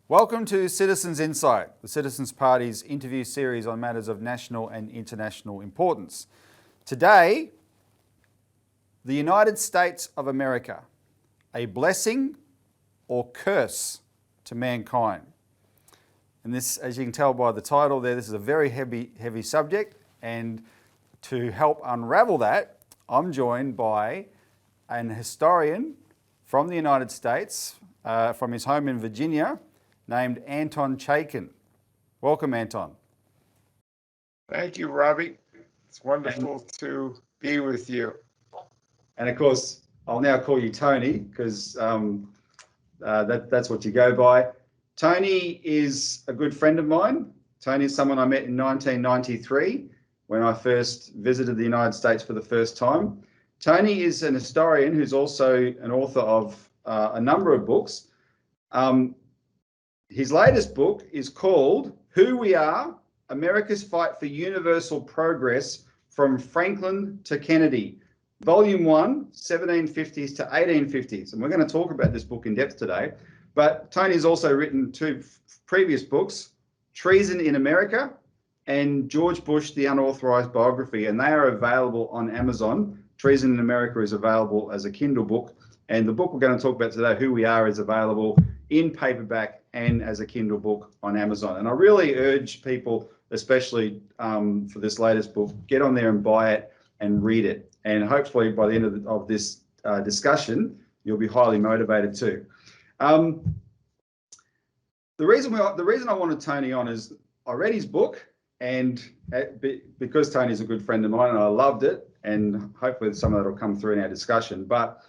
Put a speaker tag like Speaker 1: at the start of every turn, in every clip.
Speaker 1: Welcome to Citizens Insight, the Citizens Party's interview series on matters of national and international importance. Today, the United States of America, a blessing or curse to mankind. And this, as you can tell by the title there, this is a very heavy subject, and to help unravel that, I'm joined by an historian from the United States, from his home in Virginia, named Anton Chaitkin. Welcome, Anton.
Speaker 2: Thank you, Robbie. It's wonderful to be with you.
Speaker 1: And of course, I'll now call you Tony because that's what you go by. Tony is a good friend of mine. Tony is someone I met in 1993 when I first visited the United States for the first time. Tony is an historian who's also an author of a number of books. His latest book is called Who We Are, America's Fight for Universal Progress from Franklin to Kennedy, Volume 1, 1750s to 1850s. And we're going to talk about this book in depth today. But Tony's also written two previous books, Treason in America and George Bush, the Unauthorized Biography, and they are available on Amazon. Treason in America is available as a Kindle book. And the book we're going to talk about today, Who We Are, is available in paperback and as a Kindle book on Amazon. And I really urge people, especially for this latest book, get on there and buy it and read it. And hopefully by the end of this discussion, you'll be highly motivated too. The reason I wanted Tony on is I read his book, and because Tony's a good friend of mine and I loved it, and hopefully some of that will come through in our discussion. But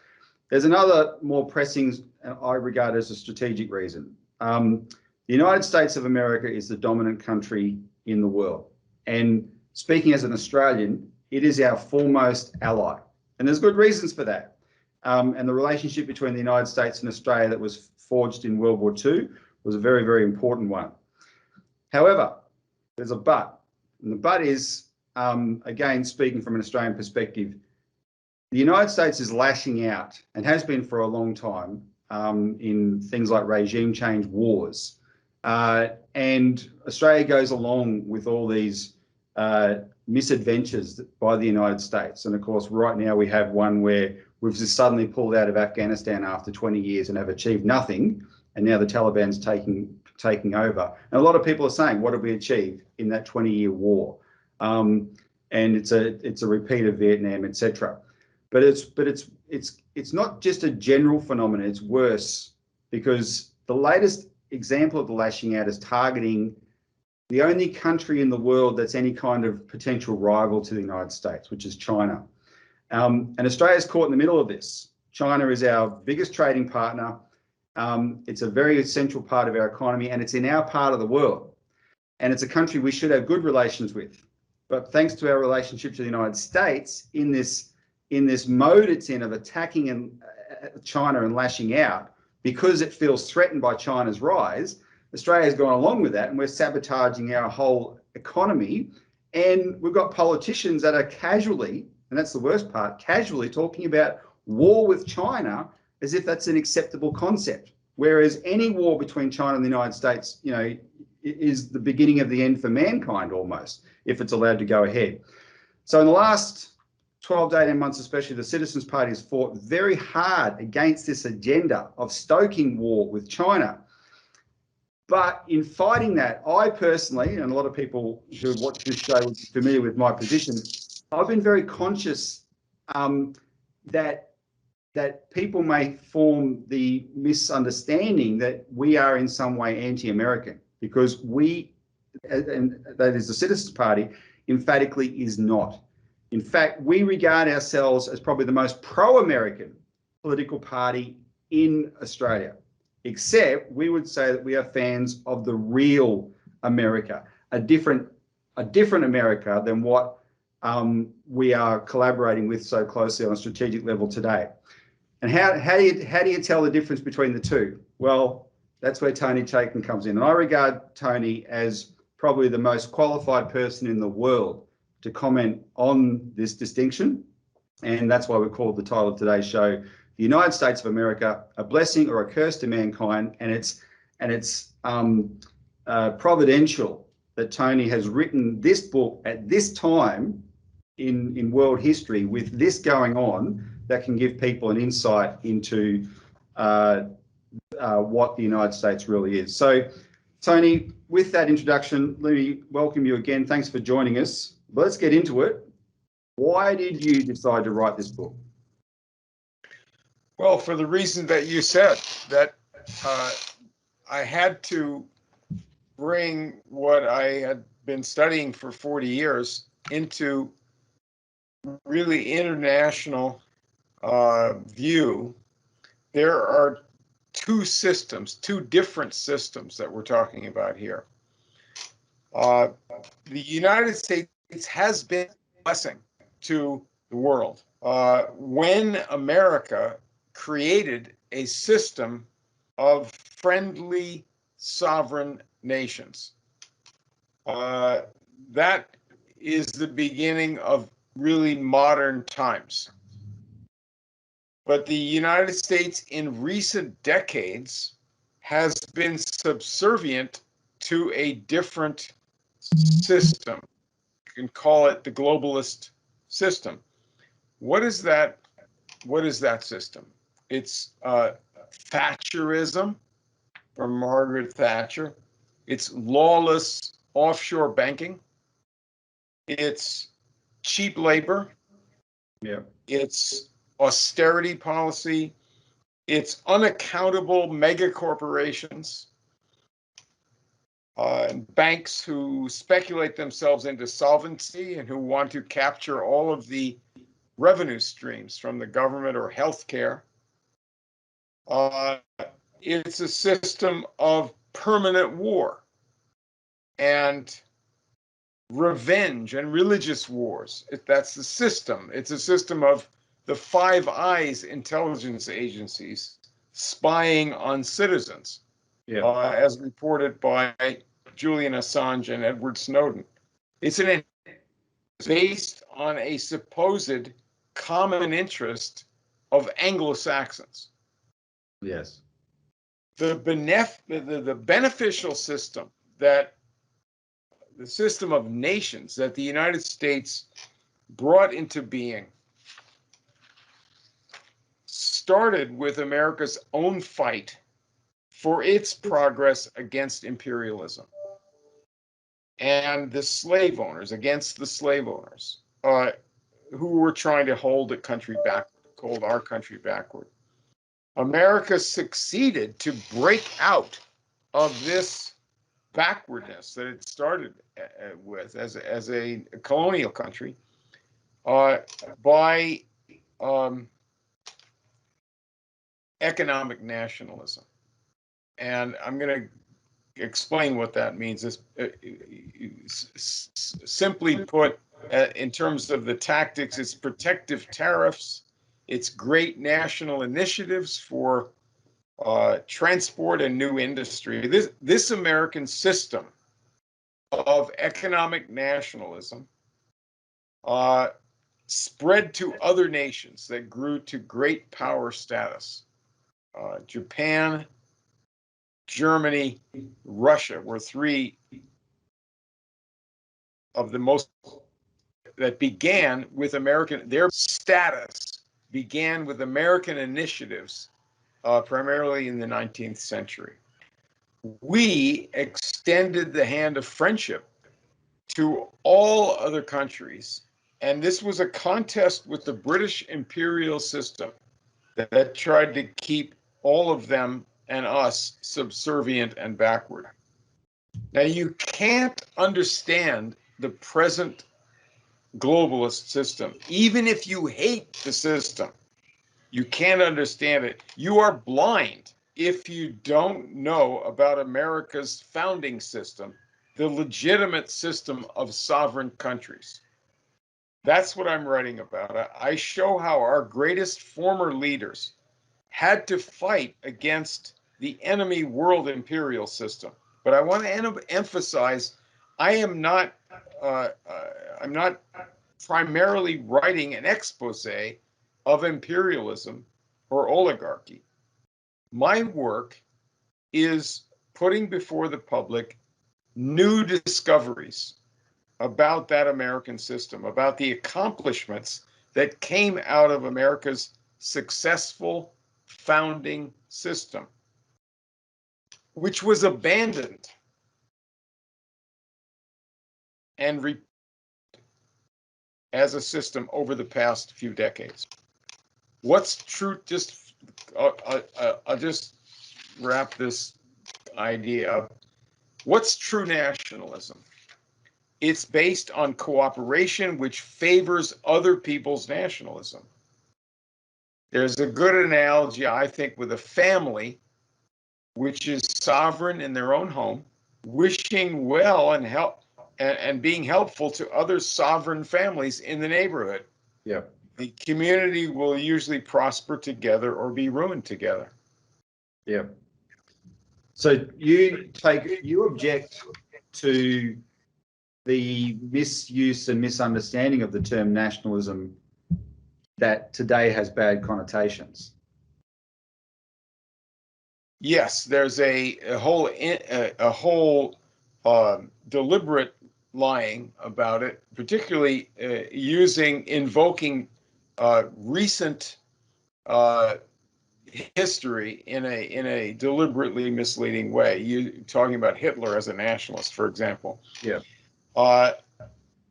Speaker 1: there's another more pressing, I regard as a strategic reason. The United States of America is the dominant country in the world. And speaking as an Australian, it is our foremost ally. And there's good reasons for that. And the relationship between the United States and Australia that was forged in World War II was a very, very important one. However, there's a but. And the but is, again, speaking from an Australian perspective, the United States is lashing out, and has been for a long time, in things like regime change wars. And Australia goes along with all these misadventures by the United States. And of course, right now we have one where we've just suddenly pulled out of Afghanistan after 20 years and have achieved nothing. And now the Taliban's taking over. And a lot of people are saying, what have we achieved in that 20-year war? And it's a repeat of Vietnam, etc. But it's not just a general phenomenon, it's worse, because the latest example of the lashing out is targeting the only country in the world that's any kind of potential rival to the United States, which is China. And Australia's caught in the middle of this. China is our biggest trading partner. It's a very essential part of our economy, and it's in our part of the world. And it's a country we should have good relations with. But thanks to our relationship to the United States, in this mode it's in of attacking China and lashing out, because it feels threatened by China's rise, Australia's gone along with that, and we're sabotaging our whole economy. And we've got politicians that are casually, and that's the worst part, casually talking about war with China as if that's an acceptable concept. Whereas any war between China and the United States, is the beginning of the end for mankind almost, if it's allowed to go ahead. So in the last 12 to 18 months, especially, the Citizens Party has fought very hard against this agenda of stoking war with China. But in fighting that, I personally, and a lot of people who watch this show would be familiar with my position, I've been very conscious that people may form the misunderstanding that we are in some way anti-American, because we, and that is the Citizens Party, emphatically is not. In fact, we regard ourselves as probably the most pro-American political party in Australia, except we would say that we are fans of the real America, a different America than what we are collaborating with so closely on a strategic level today. And how do you tell the difference between the two? Well, that's where Tony Chaitkin comes in. And I regard Tony as probably the most qualified person in the world to comment on this distinction. And that's why we called the title of today's show, The United States of America, a Blessing or a Curse to Mankind. And And it's providential that Tony has written this book at this time in world history with this going on that can give people an insight into what the United States really is. So, Tony, with that introduction, let me welcome you again. Thanks for joining us. Let's get into it. Why did you decide to write this book?
Speaker 2: Well, for the reason that you said, that I had to bring what I had been studying for 40 years into really international view. There are two different systems that we're talking about here. The United States has been a blessing to the world. When America created a system of friendly sovereign nations, that is the beginning of really modern times. But the United States in recent decades has been subservient to a different system. You can call it the globalist system. What is that? What is that system? It's Thatcherism from Margaret Thatcher. It's lawless offshore banking. It's cheap labor.
Speaker 1: Yeah.
Speaker 2: It's austerity policy. It's unaccountable mega corporations, banks who speculate themselves into solvency and who want to capture all of the revenue streams from the government or healthcare. It's a system of permanent war and revenge and religious wars. That's the system. It's a system of the Five Eyes intelligence agencies spying on citizens, as reported by Julian Assange and Edward Snowden. It's based on a supposed common interest of Anglo-Saxons.
Speaker 1: Yes.
Speaker 2: The beneficial system, that the system of nations that the United States brought into being, started with America's own fight for its progress against imperialism and the slave owners, against the slave owners who were trying to hold our country backward. America succeeded to break out of this backwardness that it started with as a colonial country by economic nationalism. And I'm going to explain what that means. Simply put, in terms of the tactics, it's protective tariffs, it's great national initiatives for transport and new industry. This American system of economic nationalism spread to other nations that grew to great power status. Japan, Germany, Russia were three of the most that began with their status began with American initiatives, primarily in the 19th century. We extended the hand of friendship to all other countries, and this was a contest with the British imperial system that tried to keep all of them and us subservient and backward. Now, you can't understand the present globalist system, even if you hate the system. You can't understand it. You are blind if you don't know about America's founding system, the legitimate system of sovereign countries. That's what I'm writing about. I show how our greatest former leaders had to fight against the enemy world imperial system. But I want to emphasize, I'm not primarily writing an expose of imperialism or oligarchy. My work is putting before the public new discoveries about that American system, about the accomplishments that came out of America's successful founding system, which was abandoned and as a system over the past few decades. What's true? I'll just wrap this idea up. What's true nationalism? It's based on cooperation, which favors other people's nationalism. There's a good analogy, I think, with a family which is sovereign in their own home, wishing well and help and being helpful to other sovereign families in the neighborhood.
Speaker 1: Yeah.
Speaker 2: The community will usually prosper together or be ruined together.
Speaker 1: Yeah. So you object to the misuse and misunderstanding of the term nationalism that today has bad connotations.
Speaker 2: Yes, there's a whole deliberate lying about it, particularly invoking recent history in a deliberately misleading way. You talking about Hitler as a nationalist, for example.
Speaker 1: Yeah.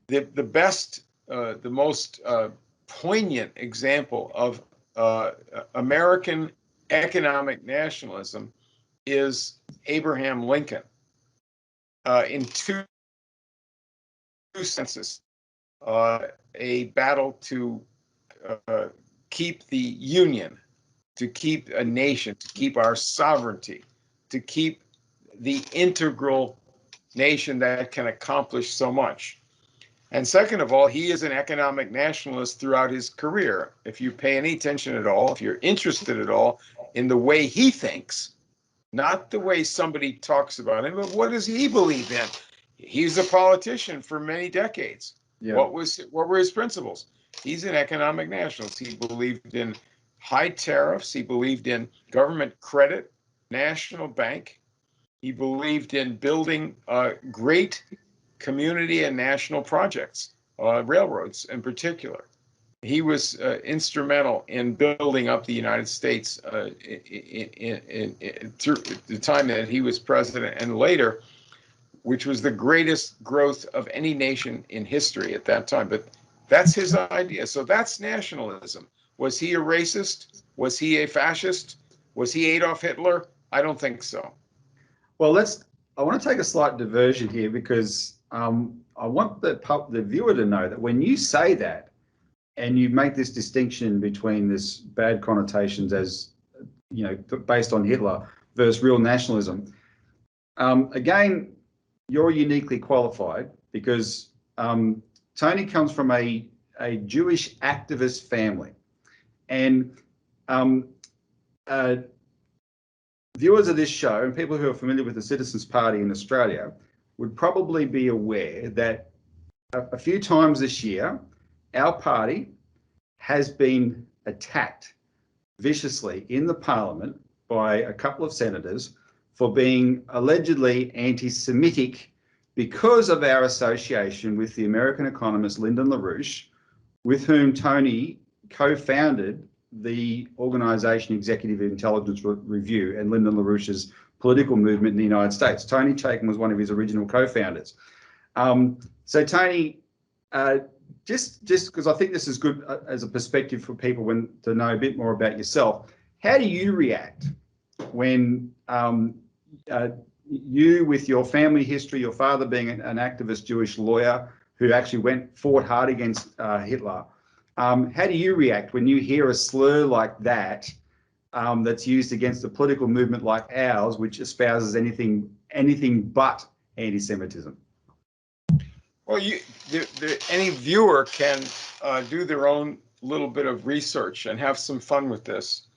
Speaker 2: The best, the most poignant example of American economic nationalism is Abraham Lincoln. In two senses, a battle to keep the Union, to keep a nation, to keep our sovereignty, to keep the integral nation that can accomplish so much. And second of all, he is an economic nationalist throughout his career. If you pay any attention at all, if you're interested at all in the way he thinks, not the way somebody talks about him, but what does he believe in? He's a politician for many decades.
Speaker 1: Yeah.
Speaker 2: What were his principles? He's an economic nationalist. He believed in high tariffs. He believed in government credit, national bank. He believed in building great community and national projects, railroads in particular. He was instrumental in building up the United States through the time that he was president and later, which was the greatest growth of any nation in history at that time. But that's his idea. So that's nationalism. Was he a racist? Was he a fascist? Was he Adolf Hitler? I don't think so.
Speaker 1: Well, I want to take a slight diversion here because I want the viewer to know that when you say that and you make this distinction between this bad connotations as, based on Hitler versus real nationalism, again, you're uniquely qualified because Tony comes from a Jewish activist family. And viewers of this show and people who are familiar with the Citizens Party in Australia would probably be aware that a few times this year, our party has been attacked viciously in the Parliament by a couple of senators for being allegedly anti-Semitic because of our association with the American economist Lyndon LaRouche, with whom Tony co-founded the organization Executive Intelligence Review and Lyndon LaRouche's political movement in the United States. Tony Chaitkin was one of his original co-founders. So Tony, just because I think this is good as a perspective for people to know a bit more about yourself, how do you react when you, with your family history, your father being an activist Jewish lawyer who actually fought hard against Hitler, how do you react when you hear a slur like that that's used against a political movement like ours, which espouses anything but anti-Semitism?
Speaker 2: Well, any viewer can do their own little bit of research and have some fun with this.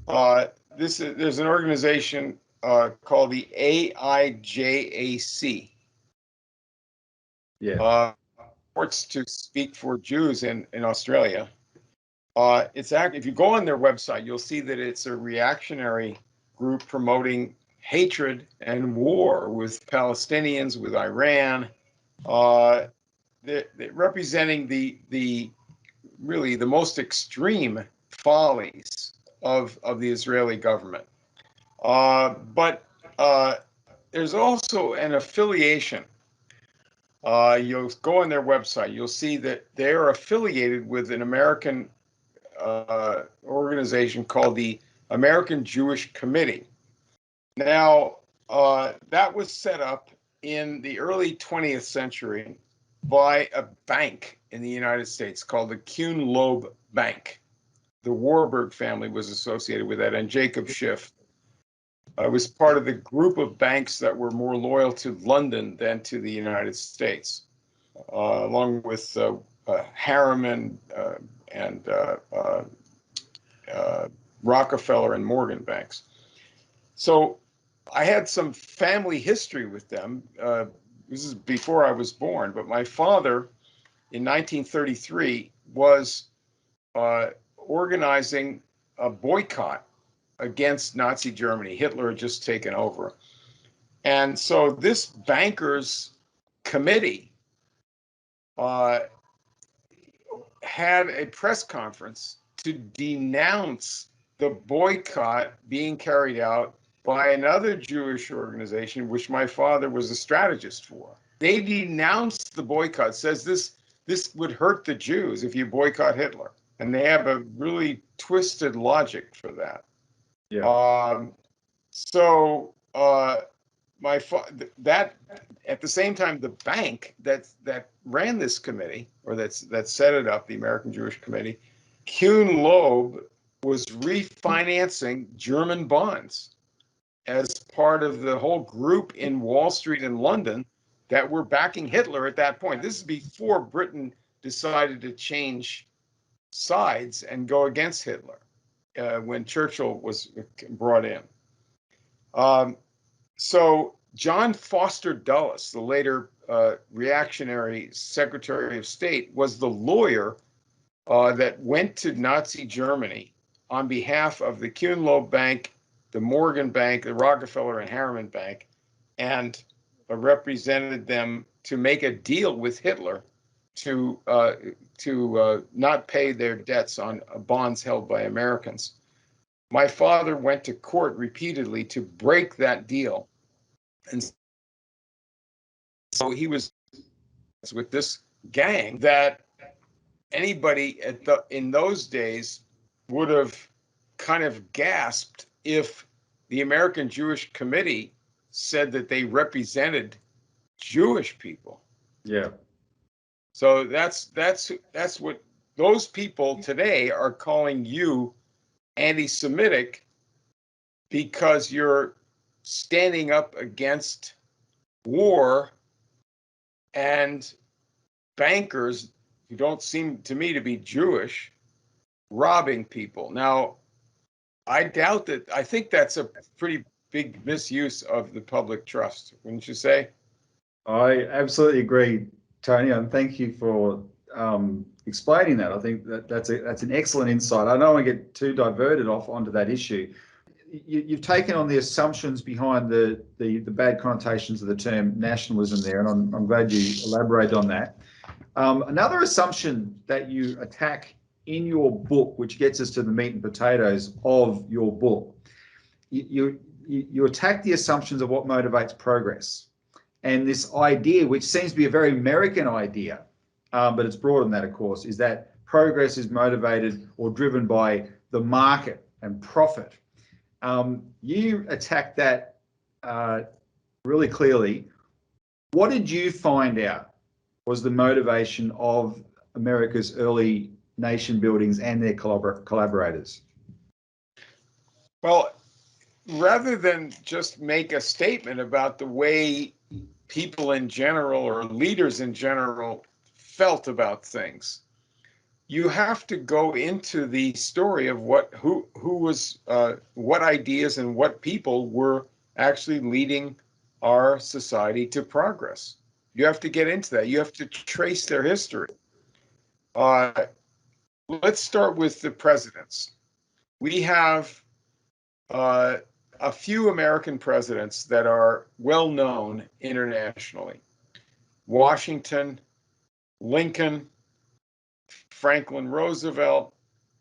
Speaker 2: There's an organization called the AIJAC.
Speaker 1: Yeah.
Speaker 2: Purports to speak for Jews in Australia. If you go on their website, you'll see that it's a reactionary group promoting hatred and war with Palestinians, with Iran, representing the really the most extreme follies of the Israeli government. But there's also an affiliation. You'll go on their website, you'll see that they're affiliated with an American organization called the American Jewish Committee. Now, that was set up in the early 20th century by a bank in the United States called the Kuhn-Loeb Bank. The Warburg family was associated with that, and Jacob Schiff was part of the group of banks that were more loyal to London than to the United States, along with Harriman and Rockefeller and Morgan banks. So I had some family history with them. This is before I was born, but my father in 1933 was organizing a boycott against Nazi Germany. Hitler had just taken over. And so this bankers committee had a press conference to denounce the boycott being carried out by another Jewish organization, which my father was a strategist for. They denounced the boycott, says this would hurt the Jews if you boycott Hitler. And they have a really twisted logic for that.
Speaker 1: Yeah.
Speaker 2: That at the same time, the bank that ran this committee, or that set it up, the American Jewish Committee, Kuhn-Loeb was refinancing German bonds as part of the whole group in Wall Street in London that were backing Hitler at that point. This is before Britain decided to change sides and go against Hitler when Churchill was brought in. So John Foster Dulles, the later reactionary Secretary of State, was the lawyer that went to Nazi Germany on behalf of the Kuhn-Loeb Bank, the Morgan Bank, the Rockefeller and Harriman Bank, and represented them to make a deal with Hitler to not pay their debts on bonds held by Americans. My father went to court repeatedly to break that deal. And so he was with this gang that anybody in those days would have kind of gasped if the American Jewish Committee said that they represented Jewish people.
Speaker 1: Yeah.
Speaker 2: So that's what those people today are calling you anti-Semitic, because you're standing up against war and bankers who don't seem to me to be Jewish robbing people. Now, I doubt that. I think that's a pretty big misuse of the public trust, wouldn't you say?
Speaker 1: I absolutely agree, Tony, and thank you for explaining that. I think that's an excellent insight. I don't want to get too diverted off onto that issue. You've taken on the assumptions behind the bad connotations of the term nationalism there, and I'm glad you elaborate on that. Another assumption that you attack in your book, which gets us to the meat and potatoes of your book, you attack the assumptions of what motivates progress. And this idea, which seems to be a very American idea, but it's broader than that, of course, is that progress is motivated or driven by the market and profit. You attack that really clearly. What did you find out was the motivation of America's early nation buildings and their collaborators?
Speaker 2: Well, rather than just make a statement about the way people in general or leaders in general felt about things, you have to go into the story of who was what ideas and what people were actually leading our society to progress. You have to get into that. You have to trace their history. Let's start with the presidents. We have a few American presidents that are well known internationally: Washington, Lincoln, Franklin Roosevelt,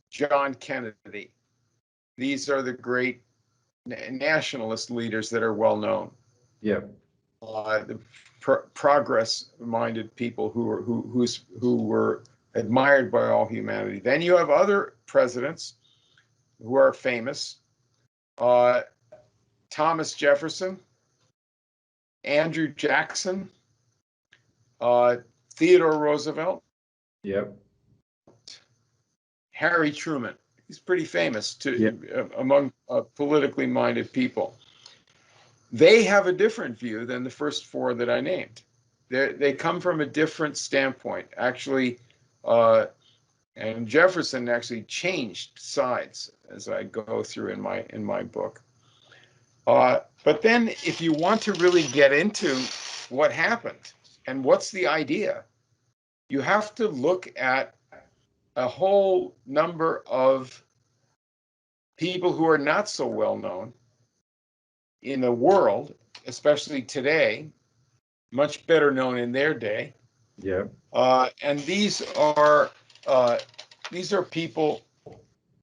Speaker 2: John Kennedy. These are the great nationalist leaders that are well known.
Speaker 1: Yeah.
Speaker 2: The progress-minded people who were admired by all humanity. Then you have other presidents who are famous: Thomas Jefferson, Andrew Jackson, Theodore Roosevelt,
Speaker 1: Yep.
Speaker 2: Harry Truman. He's pretty famous
Speaker 1: Yep.
Speaker 2: Among politically minded people. They have a different view than the first four that I named. They come from a different standpoint. Actually, and Jefferson actually changed sides as I go through in my book. But then, if you want to really get into what happened and what's the idea, you have to look at a whole number of people who are not so well known in the world, especially today, much better known in their day.
Speaker 1: Yeah.
Speaker 2: And these are people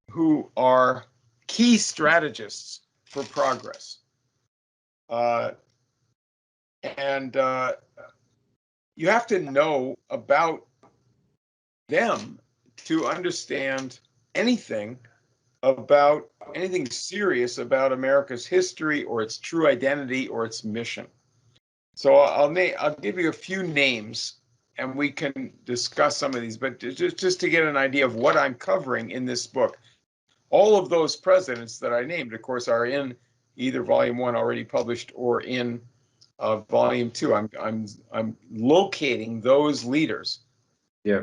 Speaker 2: who are key strategists for progress. And you have to know about them to understand anything serious about America's history or its true identity or its mission. So I'll give you a few names and we can discuss some of these, but just to get an idea of what I'm covering in this book. All of those presidents that I named, of course, are in either volume 1 already published or in volume 2. I'm locating those leaders.
Speaker 1: Yeah.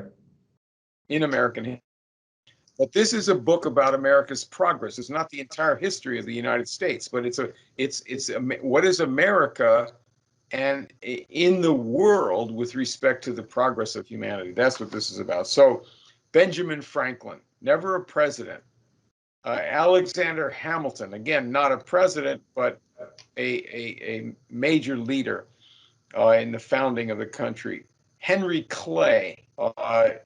Speaker 2: In American history. But this is a book about America's progress. It's not the entire history of the United States, but it's what is America and in the world with respect to the progress of humanity. That's what this is about. So Benjamin Franklin, never a president. Alexander Hamilton, again, not a president, but a major leader in the founding of the country. Henry Clay, a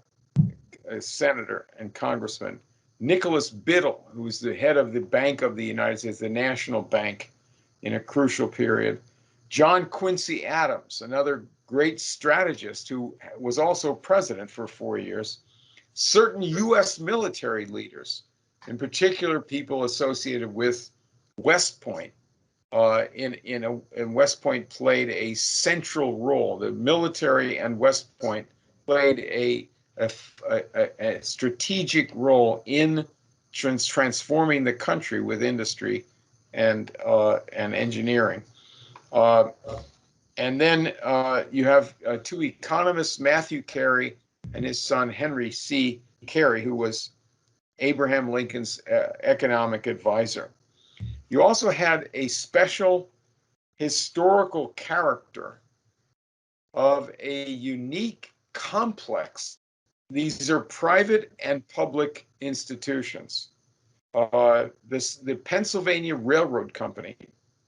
Speaker 2: senator and congressman. Nicholas Biddle, who was the head of the Bank of the United States, the National Bank, in a crucial period. John Quincy Adams, another great strategist who was also president for 4 years. Certain U.S. military leaders, in particular people associated with West Point. West Point played a central role. The military and West Point played a strategic role in transforming the country with industry and engineering. And then you have two economists, Matthew Carey and his son Henry C. Carey, who was Abraham Lincoln's economic advisor. You also had a special historical character of a unique complex. These are private and public institutions. The Pennsylvania Railroad Company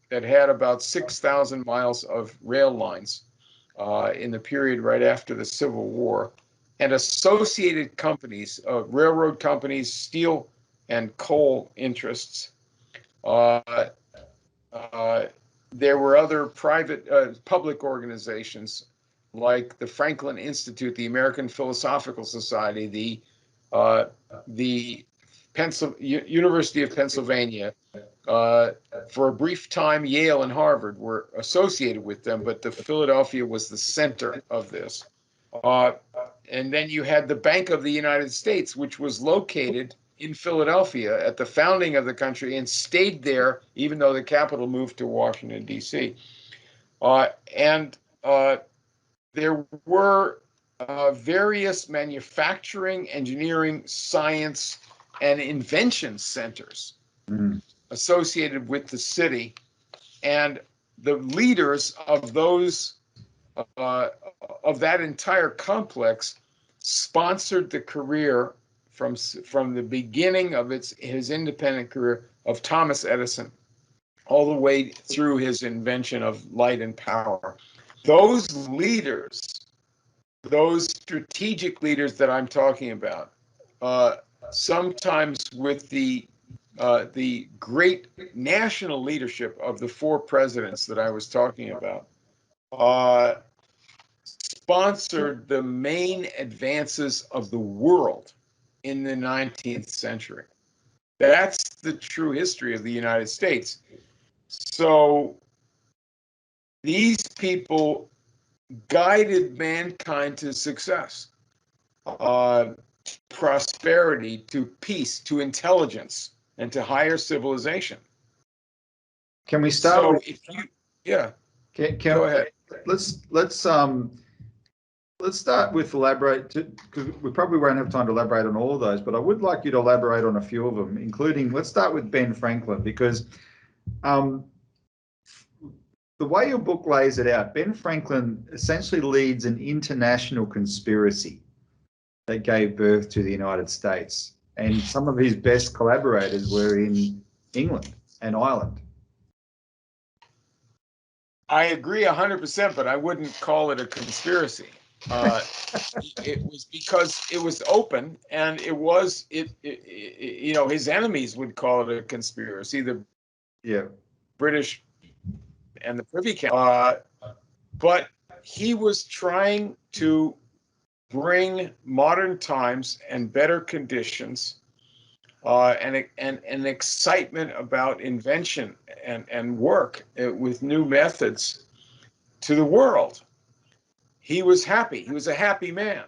Speaker 2: that had about 6,000 miles of rail lines in the period right after the Civil War, and associated companies, railroad companies, steel and coal interests. There were other private, public organizations like the Franklin Institute, the American Philosophical Society, the University of Pennsylvania. For a brief time, Yale and Harvard were associated with them, but Philadelphia was the center of this. And then you had the Bank of the United States, which was located in Philadelphia at the founding of the country and stayed there, even though the capital moved to Washington, D.C. There were various manufacturing, engineering, science, and invention centers associated with the city. And the leaders of those of that entire complex sponsored the career from the beginning of his independent career of Thomas Edison, all the way through his invention of light and power. Those leaders, those strategic leaders that I'm talking about, sometimes with the great national leadership of the four presidents that I was talking about, sponsored the main advances of the world in the 19th century. That's the true history of the United States. So these people guided mankind to success, prosperity, to peace, to intelligence, and to higher civilization.
Speaker 1: Can we start
Speaker 2: So
Speaker 1: with?
Speaker 2: if you, yeah,
Speaker 1: Can,
Speaker 2: go ahead.
Speaker 1: Let's start with elaborate, because we probably won't have time to elaborate on all of those, but I would like you to elaborate on a few of them, including, let's start with Ben Franklin, because the way your book lays it out, Ben Franklin essentially leads an international conspiracy that gave birth to the United States. And some of his best collaborators were in England and Ireland.
Speaker 2: I agree 100%, but I wouldn't call it a conspiracy. It was because it was open, and you know, his enemies would call it a conspiracy, the British and the Privy Council. But he was trying to bring modern times and better conditions, and an excitement about invention and work with new methods to the world. He was happy. He was a happy man.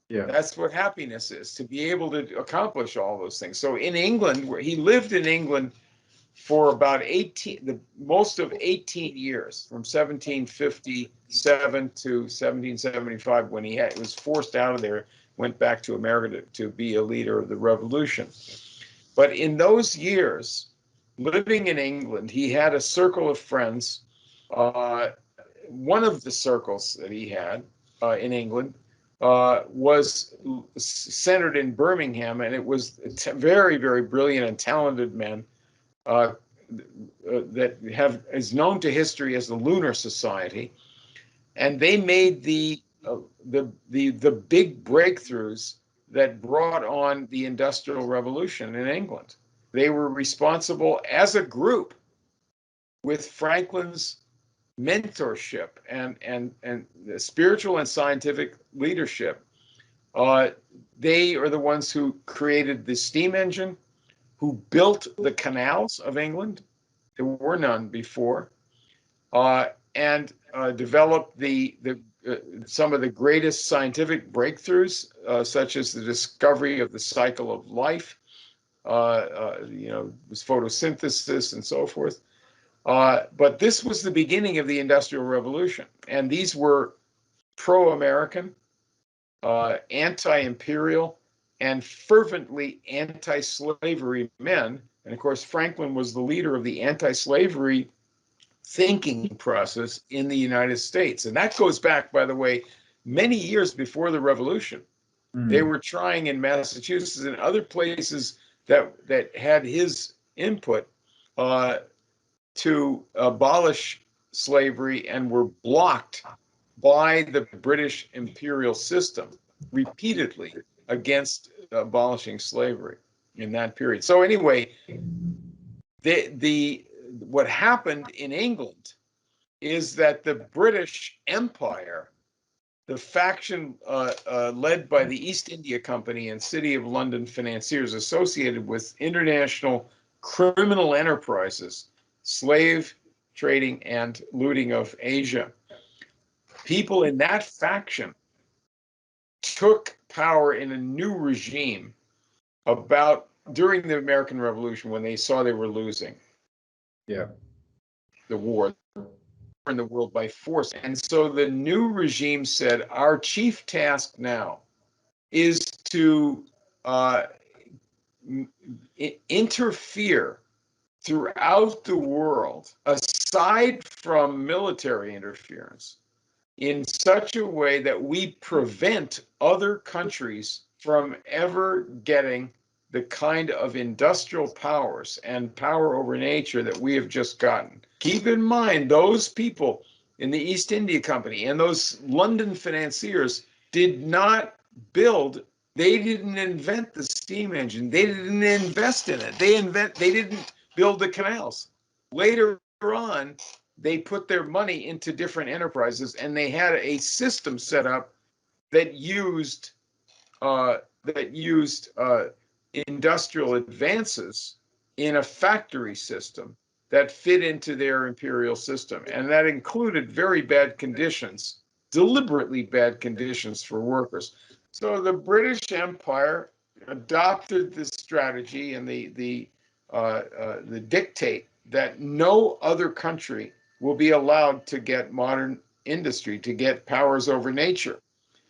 Speaker 1: Yeah.
Speaker 2: That's what happiness is, to be able to accomplish all those things. So in England, where he lived in England for about most of 18 years, from 1757 to 1775, when he was forced out of there, went back to America to be a leader of the revolution. But in those years, living in England, he had a circle of friends. One of the circles that he had in England was centered in Birmingham, and it was very, very brilliant and talented men that is known to history as the Lunar Society, and they made the big breakthroughs that brought on the Industrial Revolution in England. They were responsible as a group, with Franklin's mentorship and the spiritual and scientific leadership. They are the ones who created the steam engine, who built the canals of England. There were none before, and developed some of the greatest scientific breakthroughs, such as the discovery of the cycle of life, you know, photosynthesis and so forth. But this was the beginning of the Industrial Revolution, and these were pro-American, anti-imperial, and fervently anti-slavery men. And of course, Franklin was the leader of the anti-slavery thinking process in the United States. And that goes back, by the way, many years before the Revolution. They were trying in Massachusetts and other places that had his input to abolish slavery, and were blocked by the British imperial system repeatedly against abolishing slavery in that period. So anyway, what happened in England is that the British Empire, the faction led by the East India Company and City of London financiers associated with international criminal enterprises, slave trading and looting of Asia, people in that faction took power in a new regime during the American Revolution, when they saw they were losing the war in the world by force. And so the new regime said, our chief task now is to interfere throughout the world, aside from military interference, in such a way that we prevent other countries from ever getting the kind of industrial powers and power over nature that we have just gotten. Keep in mind, those people in the East India Company and those London financiers did not build, they didn't invent the steam engine. They didn't invest in it. They didn't build the canals. Later on, they put their money into different enterprises, and they had a system set up that used industrial advances in a factory system that fit into their imperial system. And that included very bad conditions, deliberately bad conditions for workers. So the British Empire adopted this strategy and the dictate that no other country will be allowed to get modern industry, to get powers over nature.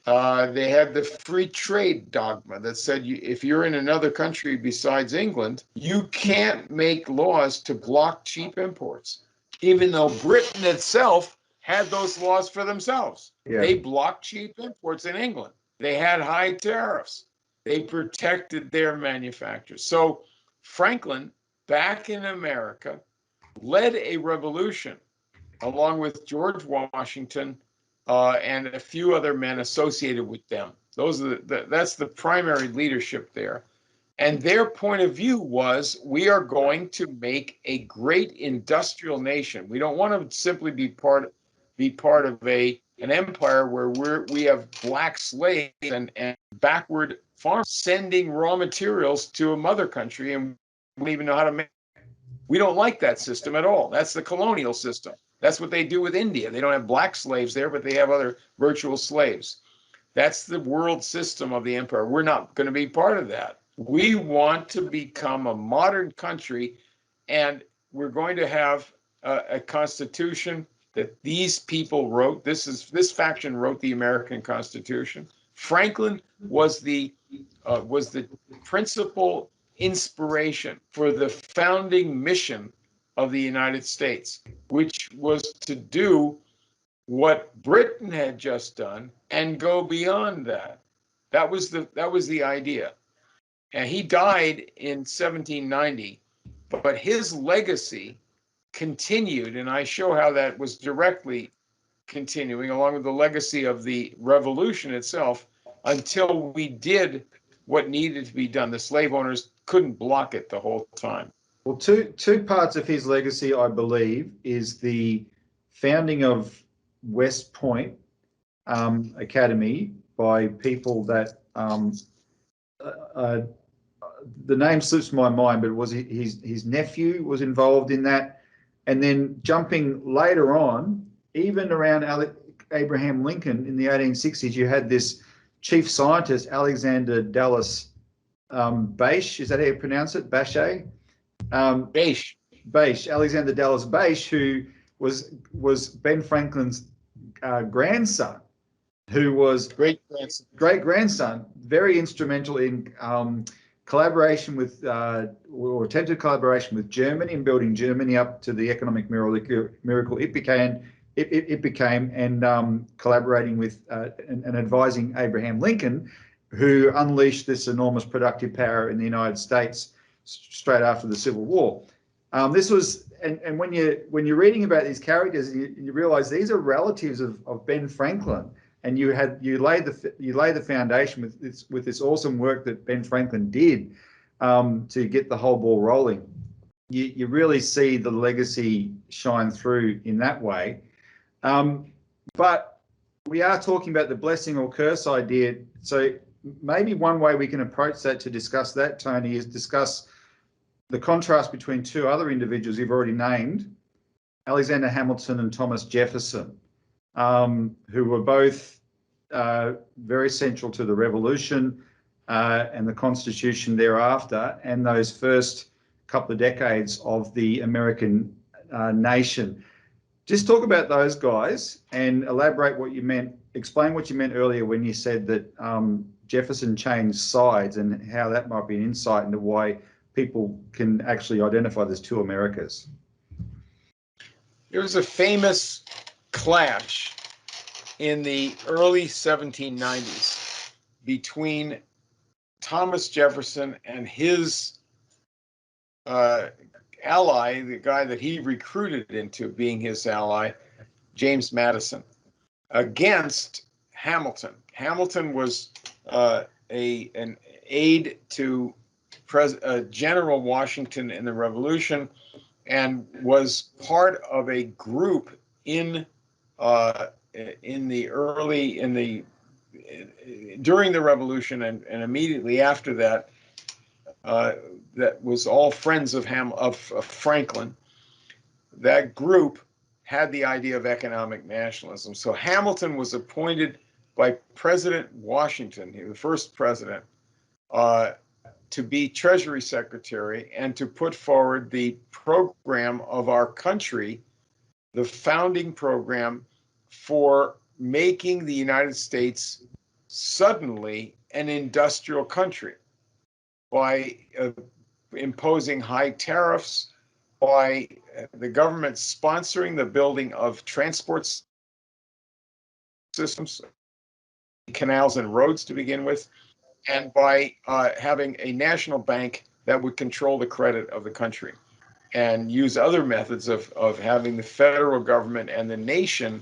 Speaker 2: They had the free trade dogma that said if you're in another country besides England, you can't make laws to block cheap imports, even though Britain itself had those laws for themselves.
Speaker 1: Yeah.
Speaker 2: They blocked cheap imports in England. They had high tariffs. They protected their manufacturers. So Franklin, back in America, led a revolution along with George Washington and a few other men associated with them. Those are that's the primary leadership there. And their point of view was, we are going to make a great industrial nation. We don't want to simply be part of an empire where we have black slaves and backward farmers sending raw materials to a mother country, and we don't even know how to make. We don't like that system at all. That's the colonial system. That's what they do with India. They don't have black slaves there, but they have other virtual slaves. That's the world system of the empire. We're not going to be part of that. We want to become a modern country, and we're going to have a constitution that these people wrote. This faction wrote the American Constitution. Franklin was the principal inspiration for the founding mission of the United States, which was to do what Britain had just done and go beyond that. That was the idea. And he died in 1790, but his legacy continued, and I show how that was directly continuing along with the legacy of the revolution itself until we did what needed to be done. The slave owners couldn't block it the whole time.
Speaker 1: Well, two parts of his legacy, I believe, is the founding of West Point Academy by people that the name slips my mind, but it was his nephew was involved in that, and then jumping later on, even around Abraham Lincoln in the 1860s, you had this chief scientist Alexander Dallas Bache. Is that how you pronounce it? Bache. Bache. Alexander Dallas Bache, who was Ben Franklin's grandson, who was great grandson, very instrumental in collaboration with or attempted collaboration with Germany in building Germany up to the economic miracle it became, and collaborating with and advising Abraham Lincoln, who unleashed this enormous productive power in the United States straight after the Civil War. This was, and when you're reading about these characters, you realize these are relatives of Ben Franklin, and you lay the foundation with this awesome work that Ben Franklin did to get the whole ball rolling. You really see the legacy shine through in that way. But we are talking about the blessing or curse idea. So maybe one way we can approach that to discuss that, Tony, is discuss the contrast between two other individuals you've already named, Alexander Hamilton and Thomas Jefferson, who were both very central to the Revolution and the Constitution thereafter, and those first couple of decades of the American nation. Just talk about those guys and elaborate what you meant, explain what you meant earlier when you said that Jefferson changed sides, and how that might be an insight into why people can actually identify there's two Americas.
Speaker 2: There was a famous clash in the early 1790s between Thomas Jefferson and his ally, the guy that he recruited into being his ally, James Madison, against Hamilton. Hamilton was an aide to General Washington in the Revolution, and was part of a group during the Revolution and immediately after that. That was all friends of Franklin. That group had the idea of economic nationalism. So Hamilton was appointed by President Washington, the first president, to be Treasury Secretary and to put forward the program of our country, the founding program for making the United States suddenly an industrial country by imposing high tariffs, by the government sponsoring the building of transport systems, canals and roads to begin with, and by having a national bank that would control the credit of the country and use other methods of having the federal government and the nation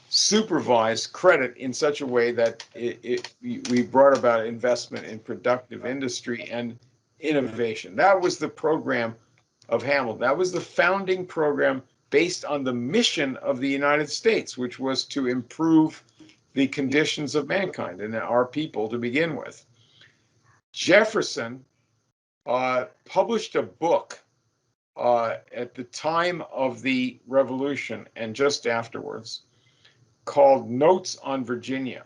Speaker 2: supervise credit in such a way that we brought about investment in productive industry and innovation. That was the program of Hamilton. That was the founding program based on the mission of the United States, which was to improve the conditions of mankind and our people to begin with. Jefferson published a book at the time of the Revolution and just afterwards called Notes on Virginia.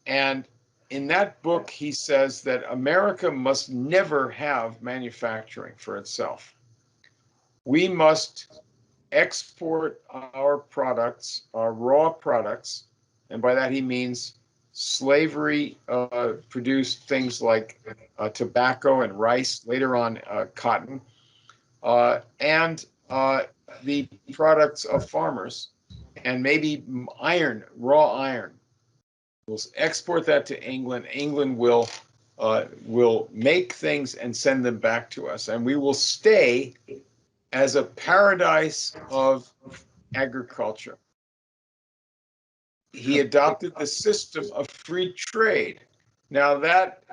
Speaker 2: And in that book, he says that America must never have manufacturing for itself. We must export our products, our raw products, and by that he means slavery produced things like tobacco and rice, later on cotton, and the products of farmers, and maybe iron, raw iron. We'll export that to England. England will make things and send them back to us, and we will stay as a paradise of agriculture. He adopted the system of free trade. Now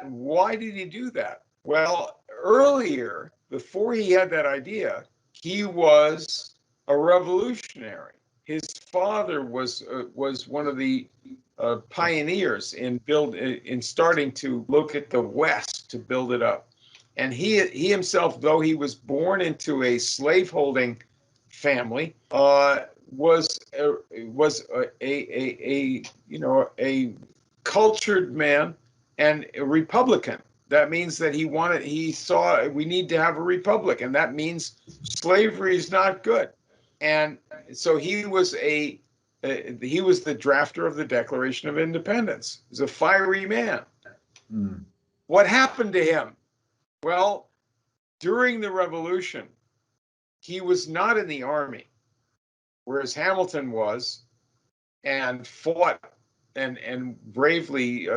Speaker 2: why did he do that? Well, earlier, before he had that idea, he was a revolutionary. His father was one of the pioneers in starting to look at the West to build it up. And he himself, though he was born into a slaveholding family, was a cultured man and a Republican. That means that he saw we need to have a republic, and that means slavery is not good. And so he was the drafter of the Declaration of Independence. He's a fiery man. Mm. What happened to him? Well, during the Revolution, he was not in the army, whereas Hamilton was, and fought and bravely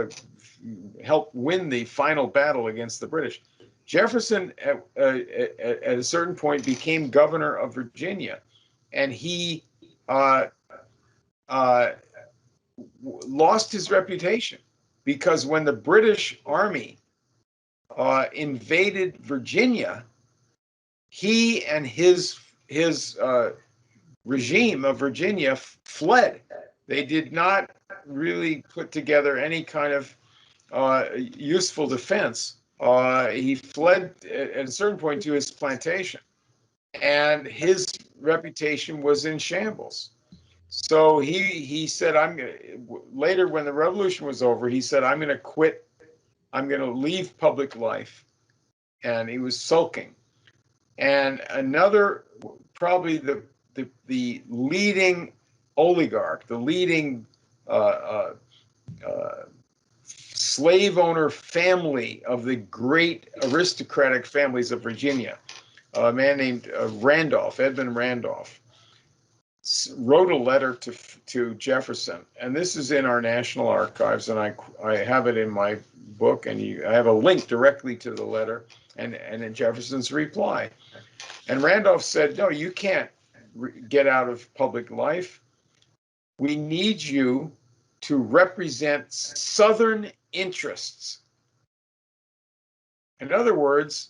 Speaker 2: helped win the final battle against the British. Jefferson, at a certain point, became governor of Virginia, and he lost his reputation because when the British Army invaded Virginia, he and his regime of Virginia fled. They did not really put together any kind of useful defense. He fled at a certain point to his plantation, and his reputation was in shambles. So he said, later when the revolution was over, he said, I'm going to quit. I'm going to leave public life. And he was sulking. And another, probably the leading oligarch, the leading slave owner family of the great aristocratic families of Virginia, a man named Edmund Randolph, wrote a letter to Jefferson, and this is in our National Archives, and I have it in my book, and I have a link directly to the letter and in Jefferson's reply. And Randolph said, no, you can't get out of public life. We need you to represent Southern interests. In other words,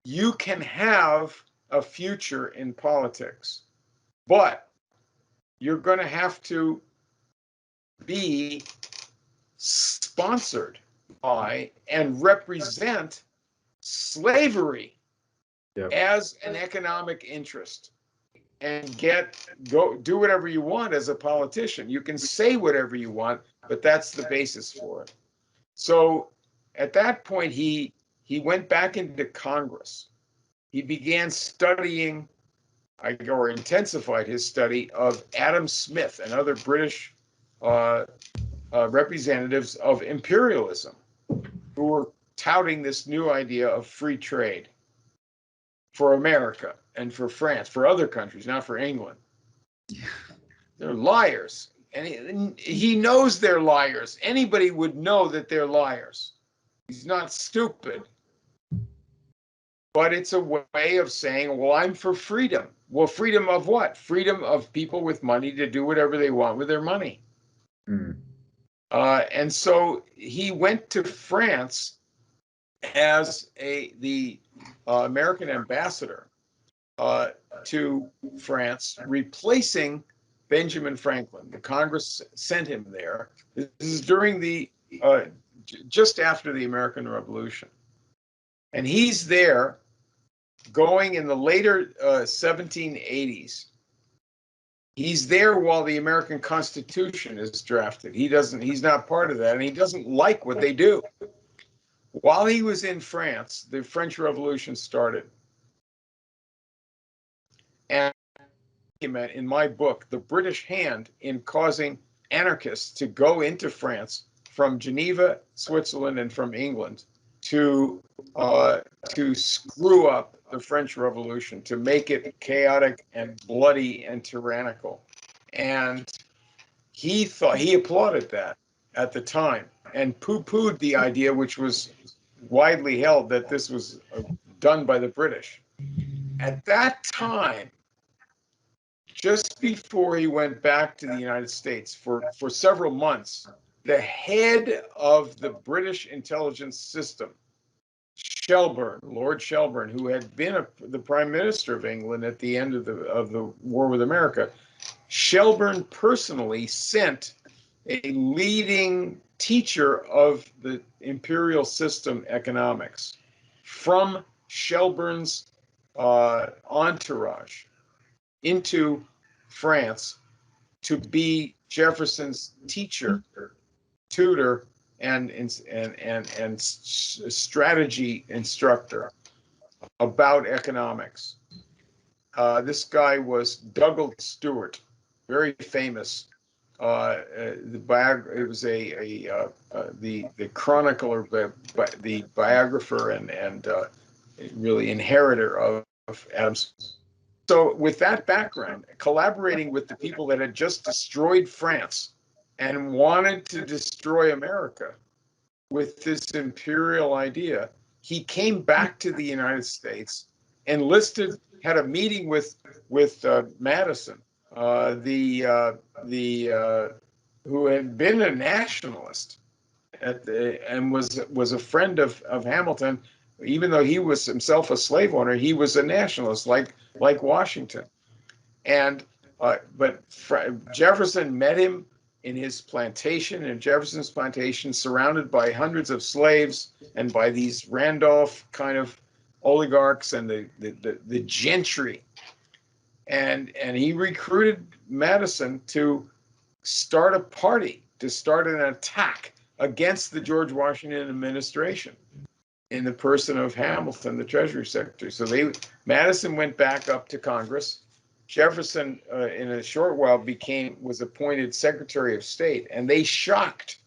Speaker 2: you can have a future in politics, but you're going to have to be sponsored by and represent slavery as an economic interest, and go do whatever you want as a politician. You can say whatever you want, but that's the basis for it. So at that point, he went back into Congress. He began studying, or intensified his study of Adam Smith and other British representatives of imperialism, who were touting this new idea of free trade for America and for France, for other countries, not for England. They're liars. And he knows they're liars. Anybody would know that they're liars. He's not stupid. But it's a way of saying, well, I'm for freedom. Well, freedom of what? Freedom of people with money to do whatever they want with their money.
Speaker 1: Mm.
Speaker 2: And so he went to France as the American ambassador to France, replacing Benjamin Franklin. The Congress sent him there. This is during just after the American Revolution. And he's there going in the later 1780s. He's there while the American Constitution is drafted. He's not part of that, and he doesn't like what they do. While he was in France, the French Revolution started. And in my book, the British hand in causing anarchists to go into France from Geneva, Switzerland, and from England to screw up the French Revolution, to make it chaotic and bloody and tyrannical. And he applauded that at the time and poo-pooed the idea, which was widely held, that this was done by the British. At that time, just before he went back to the United States for several months, the head of the British intelligence system, Shelburne, Lord Shelburne, who had been the Prime Minister of England at the end of the war with America, Shelburne personally sent a leading teacher of the imperial system economics from Shelburne's entourage into France to be Jefferson's teacher, tutor, and strategy instructor about economics. This guy was Douglas Stewart, very famous. It was the chronicler, the biographer, and really inheritor of Adams. So with that background, collaborating with the people that had just destroyed France and wanted to destroy America with this imperial idea, he came back to the United States, had a meeting with Madison, who had been a nationalist and was a friend of Hamilton. Even though he was himself a slave owner, he was a nationalist, like Washington. And but Jefferson met him in his plantation, in Jefferson's plantation, surrounded by hundreds of slaves and by these Randolph kind of oligarchs and the gentry. And he recruited Madison to start a party, to start an attack against the George Washington administration in the person of Hamilton, the Treasury Secretary. So Madison went back up to Congress. Jefferson, in a short while, was appointed Secretary of State, and they shocked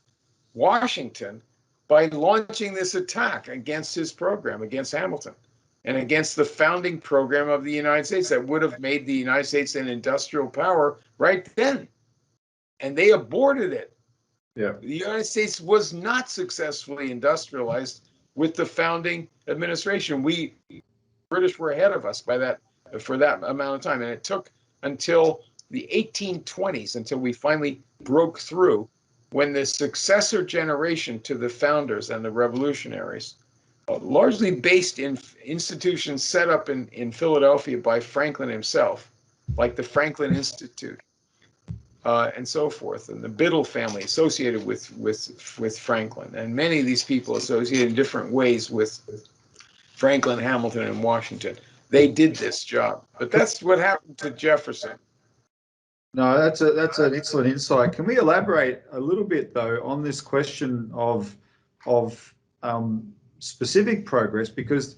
Speaker 2: Washington by launching this attack against his program, against Hamilton. and against the founding program of the United States that would have made the United States an industrial power right then. And they aborted it.
Speaker 1: Yeah.
Speaker 2: The United States was not successfully industrialized with the founding administration. British were ahead of us by that, for that amount of time. And it took until the 1820s until we finally broke through, when the successor generation to the founders and the revolutionaries, largely based in institutions set up in Philadelphia by Franklin himself, like the Franklin Institute, and so forth, and the Biddle family associated with Franklin, and many of these people associated in different ways with Franklin, Hamilton, and Washington. They did this job, but that's what happened to Jefferson.
Speaker 1: No, that's an excellent insight. Can we elaborate a little bit though on this question of specific progress? Because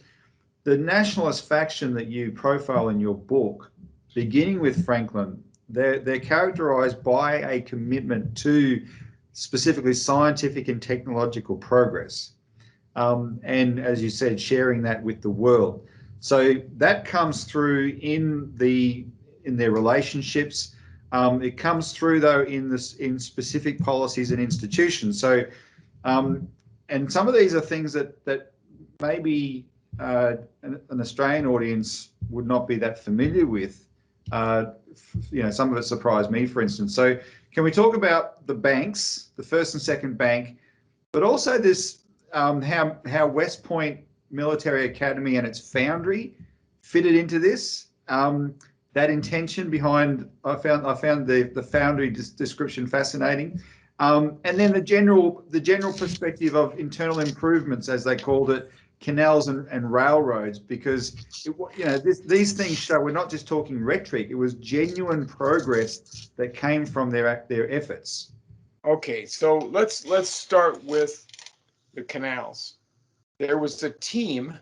Speaker 1: the nationalist faction that you profile in your book, beginning with Franklin, they're characterized by a commitment to specifically scientific and technological progress. And as you said, sharing that with the world. So that comes through in their relationships. It comes through though in specific policies and institutions. So, and some of these are things that maybe an Australian audience would not be that familiar with. Some of it surprised me, for instance. So, can we talk about the banks, the first and second bank, but also this how West Point Military Academy and its Foundry fitted into this? That intention behind, I found the Foundry description fascinating, and then the general perspective of internal improvements, as they called it, canals and railroads, because these things show we're not just talking rhetoric; it was genuine progress that came from their efforts.
Speaker 2: Okay, so let's start with the canals. There was a team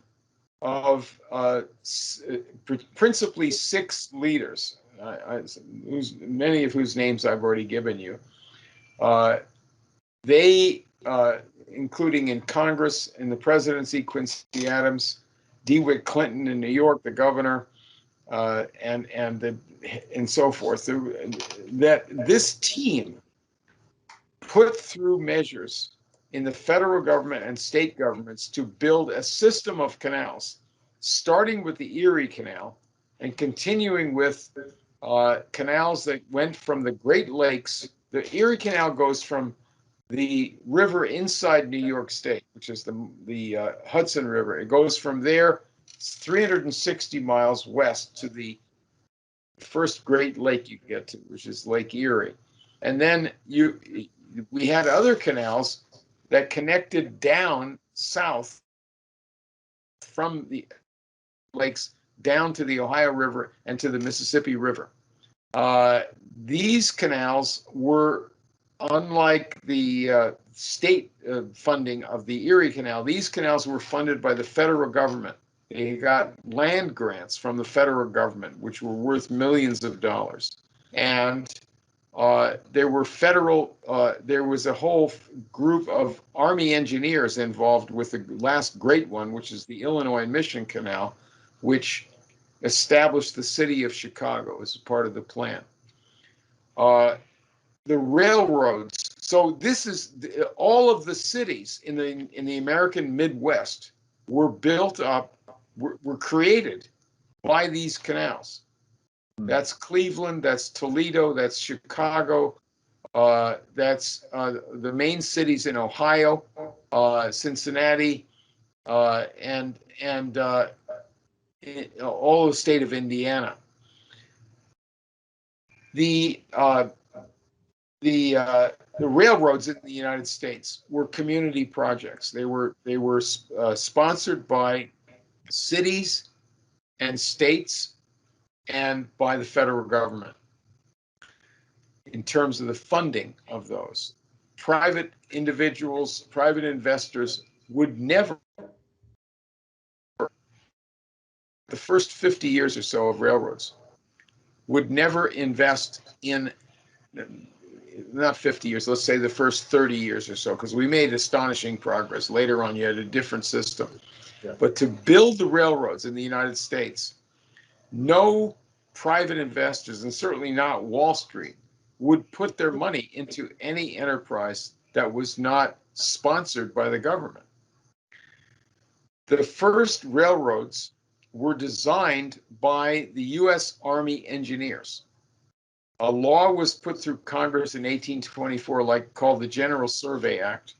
Speaker 2: of principally 6 leaders, many of whose names I've already given you. They, including in Congress, in the presidency, Quincy Adams, DeWitt Clinton in New York, the governor, and so forth. That this team put through measures in the federal government and state governments to build a system of canals, starting with the Erie Canal and continuing with canals that went from the Great Lakes. The Erie Canal goes from the river inside New York State, which is the Hudson River. It goes from there 360 miles west to the first Great Lake you get to, which is Lake Erie. And then we had other canals that connected down south from the lakes down to the Ohio River and to the Mississippi River. These canals were, unlike the state funding of the Erie Canal, these canals were funded by the federal government. They got land grants from the federal government, which were worth millions of dollars. And there was a whole group of Army engineers involved with the last great one, which is the Illinois Mission Canal, which established the city of Chicago as a part of the plan. The railroads. So this is all of the cities in the American Midwest were built up, were created by these canals. That's Cleveland, that's Toledo, that's Chicago, that's the main cities in Ohio, Cincinnati, and all the state of Indiana. The railroads in the United States were community projects. They were sponsored by cities and states and by the federal government in terms of the funding of those. Private individuals, private investors would never, the first 50 years or so of railroads, would never invest in, not 50 years, let's say the first 30 years or so, because we made astonishing progress. Later on, you had a different system.
Speaker 1: Yeah.
Speaker 2: But to build the railroads in the United States, no private investors, and certainly not Wall Street, would put their money into any enterprise that was not sponsored by the government. The first railroads were designed by the U.S. Army engineers. A law was put through Congress in 1824, called the General Survey Act,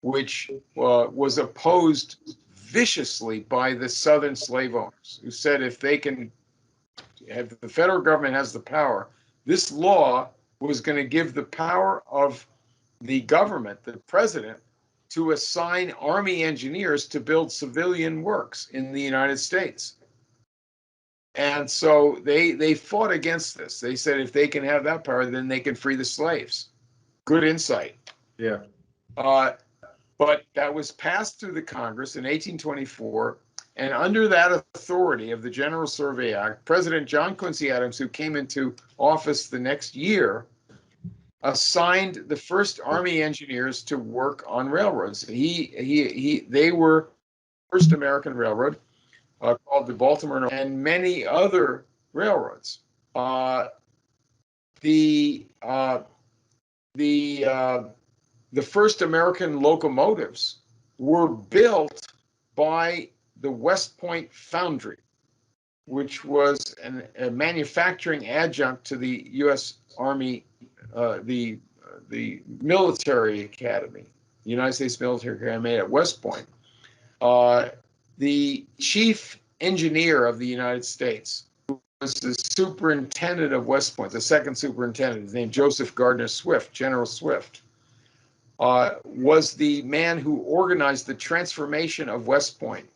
Speaker 2: which was opposed viciously by the Southern slave owners, who said if the federal government has the power, this law was going to give the power of the government, the president, to assign Army engineers to build civilian works in the United States. And so they fought against this. They said if they can have that power, then they can free the slaves. Good insight.
Speaker 1: Yeah.
Speaker 2: But that was passed through the Congress in 1824, and under that authority of the General Survey Act, President John Quincy Adams, who came into office the next year, assigned the first Army engineers to work on railroads. They were the first American railroad, called the Baltimore, and many other railroads. The first American locomotives were built by the West Point Foundry, which was a manufacturing adjunct to the U.S. Army, the military academy, the United States Military Academy at West Point. The chief engineer of the United States was the superintendent of West Point, the second superintendent, his name Joseph Gardner Swift, General Swift, was the man who organized the transformation of West Point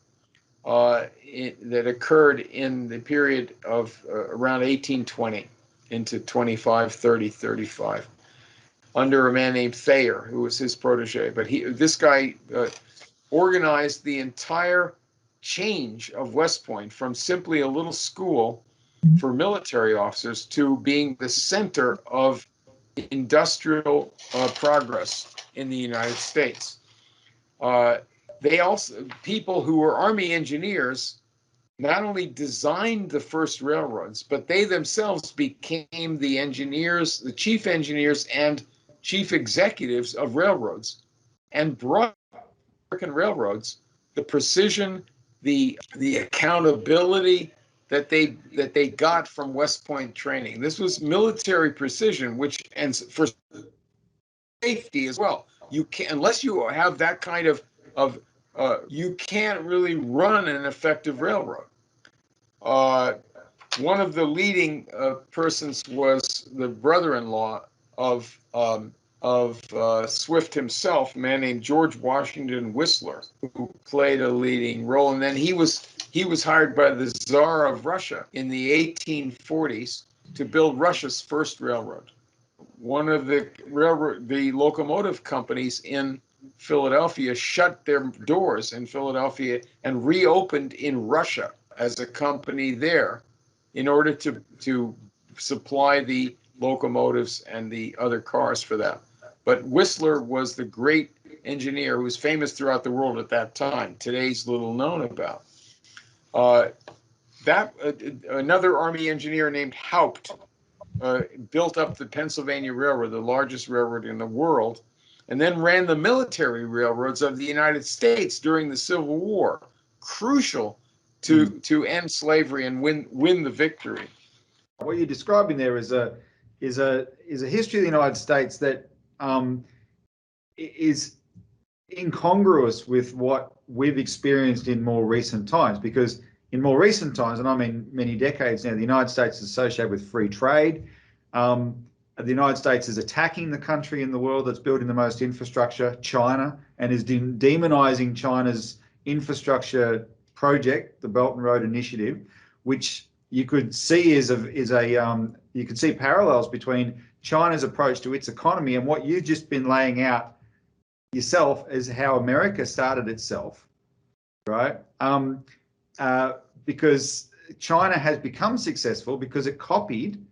Speaker 2: that occurred in the period of around 1820 into 25, 30, 35, under a man named Thayer, who was his protege. But this guy organized the entire change of West Point from simply a little school for military officers to being the center of industrial progress in the United States. People who were Army engineers not only designed the first railroads, but they themselves became the engineers, the chief engineers and chief executives of railroads, and brought American railroads the precision, the accountability that they got from West Point training. This was military precision, and for safety as well. You can't, unless you have that kind of you can't really run an effective railroad. One of the leading persons was the brother-in-law of Swift himself, a man named George Washington Whistler, who played a leading role. And then he was hired by the Tsar of Russia in the 1840s to build Russia's first railroad. One of the locomotive companies in Philadelphia shut their doors in Philadelphia and reopened in Russia as a company there in order to supply the locomotives and the other cars for that. But Whistler was the great engineer who was famous throughout the world at that time. Today's little known about. Another Army engineer named Haupt built up the Pennsylvania Railroad, the largest railroad in the world, and then ran the military railroads of the United States during the Civil War, crucial to end slavery and win the victory.
Speaker 1: What you're describing there is a history of the United States that is incongruous with what we've experienced in more recent times, because in more recent times, and I mean many decades now, the United States is associated with free trade. The United States is attacking the country in the world that's building the most infrastructure, China, and is demonizing China's infrastructure project, the Belt and Road Initiative, which you could see you could see parallels between China's approach to its economy and what you've just been laying out yourself as how America started itself, right? Because China has become successful because it copied,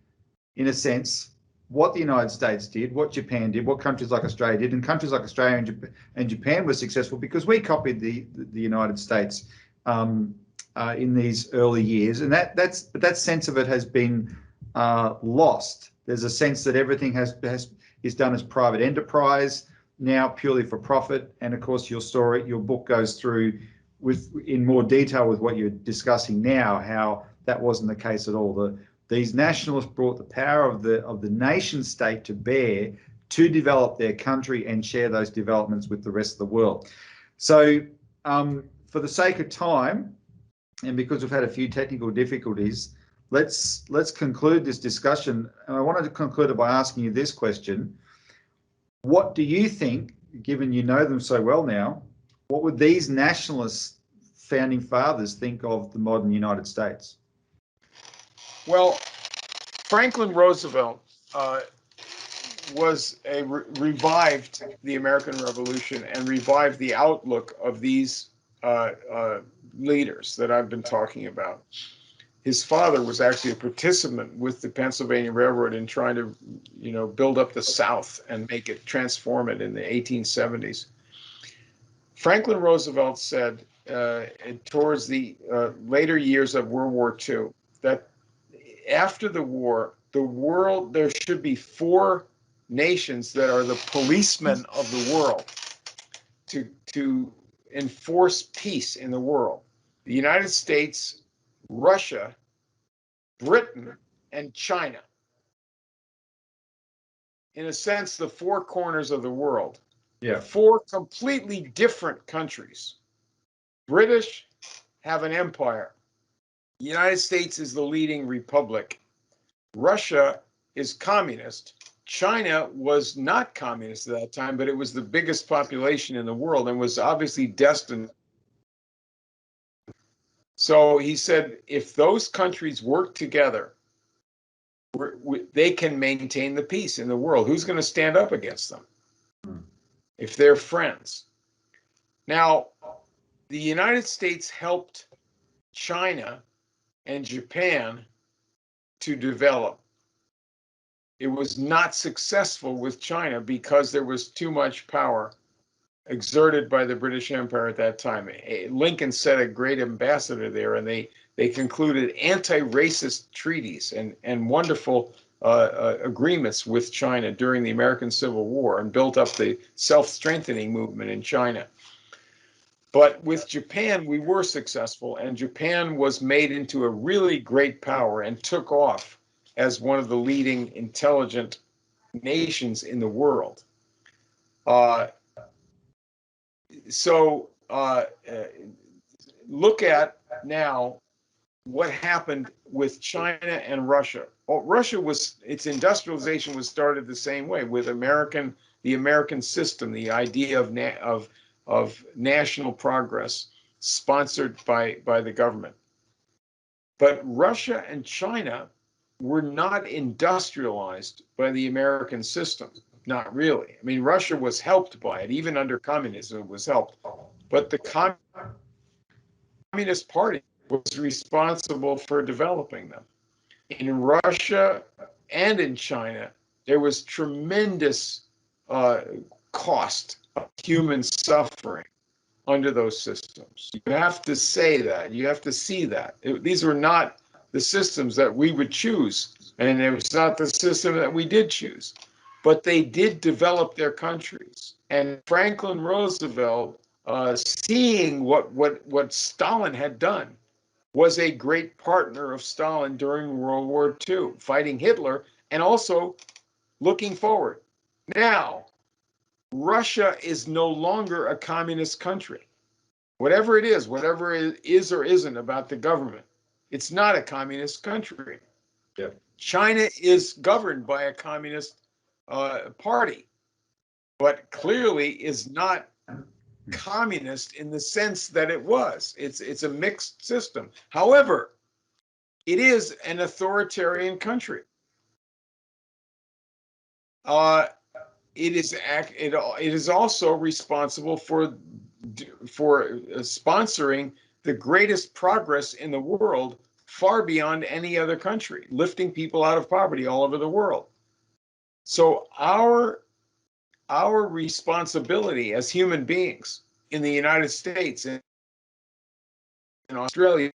Speaker 1: in a sense, what the United States did, what Japan did, what countries like Australia did, and countries like Australia and Japan were successful because we copied the United States in these early years, and that sense of it has been lost. There's a sense that everything is done as private enterprise now, purely for profit. And of course, your book goes through in more detail with what you're discussing now, how that wasn't the case at all. These nationalists brought the power of the nation state to bear to develop their country and share those developments with the rest of the world. So for the sake of time, and because we've had a few technical difficulties, let's conclude this discussion. And I wanted to conclude it by asking you this question. What do you think, given you know them so well now, what would these nationalist founding fathers think of the modern United States?
Speaker 2: Well, Franklin Roosevelt revived the American Revolution and revived the outlook of these leaders that I've been talking about. His father was actually a participant with the Pennsylvania Railroad in trying to, build up the South and transform it in the 1870s. Franklin Roosevelt said towards the later years of World War II that after the war, there should be 4 nations that are the policemen of the world to enforce peace in the world: the United States, Russia, Britain, and China. In a sense, the 4 corners of the world.
Speaker 1: Yeah.
Speaker 2: 4 completely different countries. British have an empire. The United States is the leading republic. Russia is communist. China was not communist at that time, but it was the biggest population in the world and was obviously destined. So he said, if those countries work together, they can maintain the peace in the world. Who's going to stand up against them if they're friends? Now, the United States helped China and Japan to develop. It was not successful with China because there was too much power exerted by the British Empire at that time. Lincoln sent a great ambassador there, and they concluded anti-racist treaties and wonderful agreements with China during the American Civil War and built up the self-strengthening movement in China. But with Japan, we were successful, and Japan was made into a really great power and took off as one of the leading intelligent nations in the world. Look at now what happened with China and Russia. Its industrialization was started the same way with the American system, the idea of national progress sponsored by the government. But Russia and China were not industrialized by the American system. Not really. I mean, Russia was helped by it. Even under communism, it was helped. But the Communist Party was responsible for developing them. In Russia and in China, there was tremendous cost of human suffering under those systems. You have to say that. You have to see that. These were not the systems that we would choose, and it was not the system that we did choose. But they did develop their countries. And Franklin Roosevelt, seeing what Stalin had done, was a great partner of Stalin during World War II, fighting Hitler and also looking forward. Now, Russia is no longer a communist country. Whatever it is or isn't about the government, it's not a communist country.
Speaker 1: Yeah. China
Speaker 2: is governed by a communist party, but clearly is not communist in the sense that it was. It's a mixed system. However, it is an authoritarian country. It is also responsible for sponsoring the greatest progress in the world, far beyond any other country, lifting people out of poverty all over the world. So our responsibility as human beings in the United States Australia,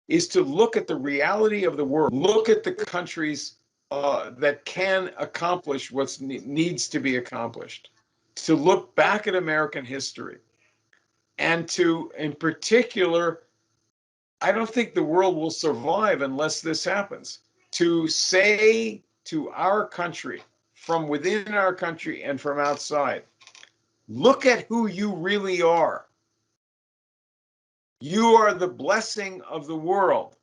Speaker 2: is to look at the reality of the world, look at the countries that can accomplish what needs to be accomplished, to look back at American history, and to, in particular, I don't think the world will survive unless this happens, to say to our country, from within our country and from outside, look at who you really are. You are the blessing of the world.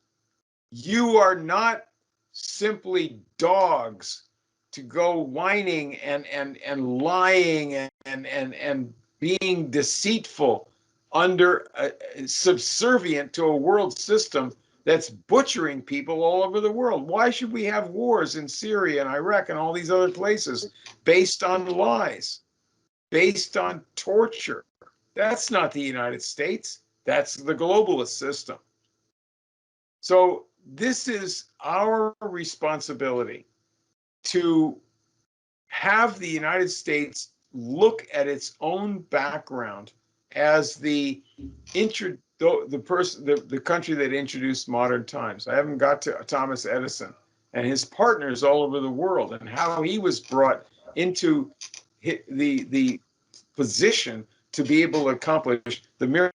Speaker 2: You are not simply dogs to go whining and lying and being deceitful under subservient to a world system that's butchering people all over the world. Why should we have wars in Syria and Iraq and all these other places based on lies, based on torture? That's not the United States. That's the globalist system. So this is our responsibility to have the United States look at its own background as the country that introduced modern times. I haven't got to Thomas Edison and his partners all over the world and how he was brought into the position to be able to accomplish the miracle.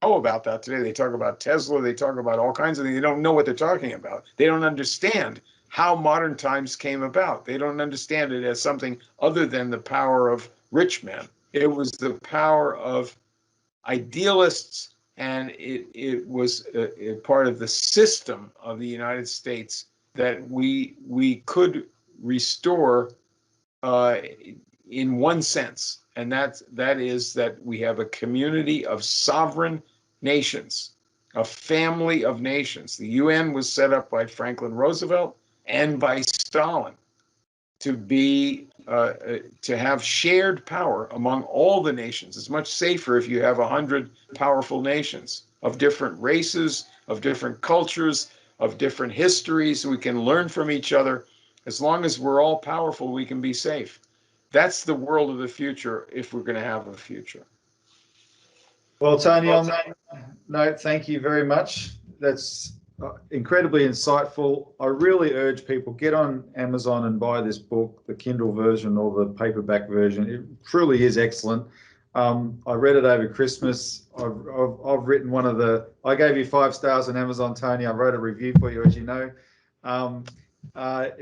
Speaker 2: Know about that today. They talk about Tesla, they talk about all kinds of things. They don't know what they're talking about. They don't understand how modern times came about. They don't understand it as something other than the power of rich men. It was the power of idealists, and it was a part of the system of the United States that we could restore in one sense, and that is that we have a community of sovereign nations, a family of nations. The UN was set up by Franklin Roosevelt and by Stalin to be to have shared power among all the nations. It's much safer if you have 100 powerful nations of different races, of different cultures, of different histories. We can learn from each other. As long as we're all powerful, we can be safe. That's the world of the future if we're going to have a future.
Speaker 1: Well, Tony, on that note, thank you very much. That's incredibly insightful. I really urge people, get on Amazon and buy this book, the Kindle version or the paperback version. It truly is excellent. I read it over Christmas. I've written I gave you 5 stars on Amazon, Tony. I wrote a review for you, as you know. I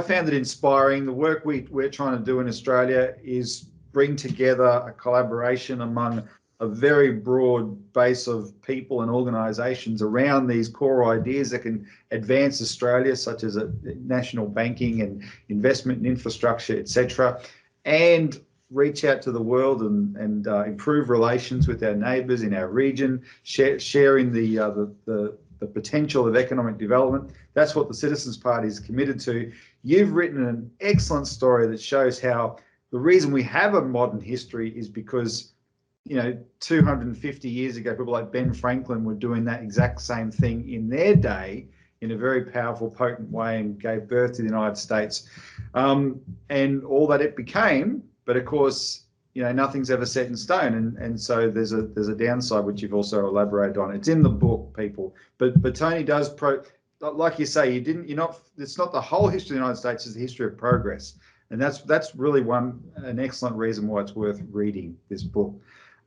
Speaker 1: found it inspiring. The work we're trying to do in Australia is bring together a collaboration among a very broad base of people and organisations around these core ideas that can advance Australia, such as national banking and investment in infrastructure, etc., and reach out to the world and improve relations with our neighbours in our region, sharing the potential of economic development. That's what the Citizens Party is committed to. You've written an excellent story that shows how the reason we have a modern history is because 250 years ago, people like Ben Franklin were doing that exact same thing in their day in a very powerful, potent way and gave birth to the United States and all that it became. But of course, nothing's ever set in stone, and so there's a downside which you've also elaborated on. It's in the book, people. But Tony does like you say, it's not the whole history of the United States, it's the history of progress, and that's really an excellent reason why it's worth reading this book.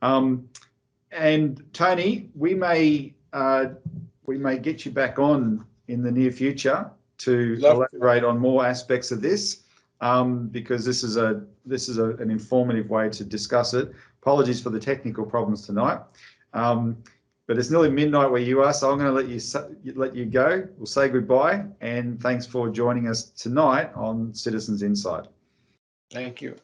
Speaker 1: And Tony, we may get you back on in the near future to elaborate on more aspects of this, because this is an informative way to discuss it. Apologies for the technical problems tonight, but it's nearly midnight where you are, so I'm going to let you go. We'll say goodbye, and thanks for joining us tonight on Citizens Insight.
Speaker 2: Thank you.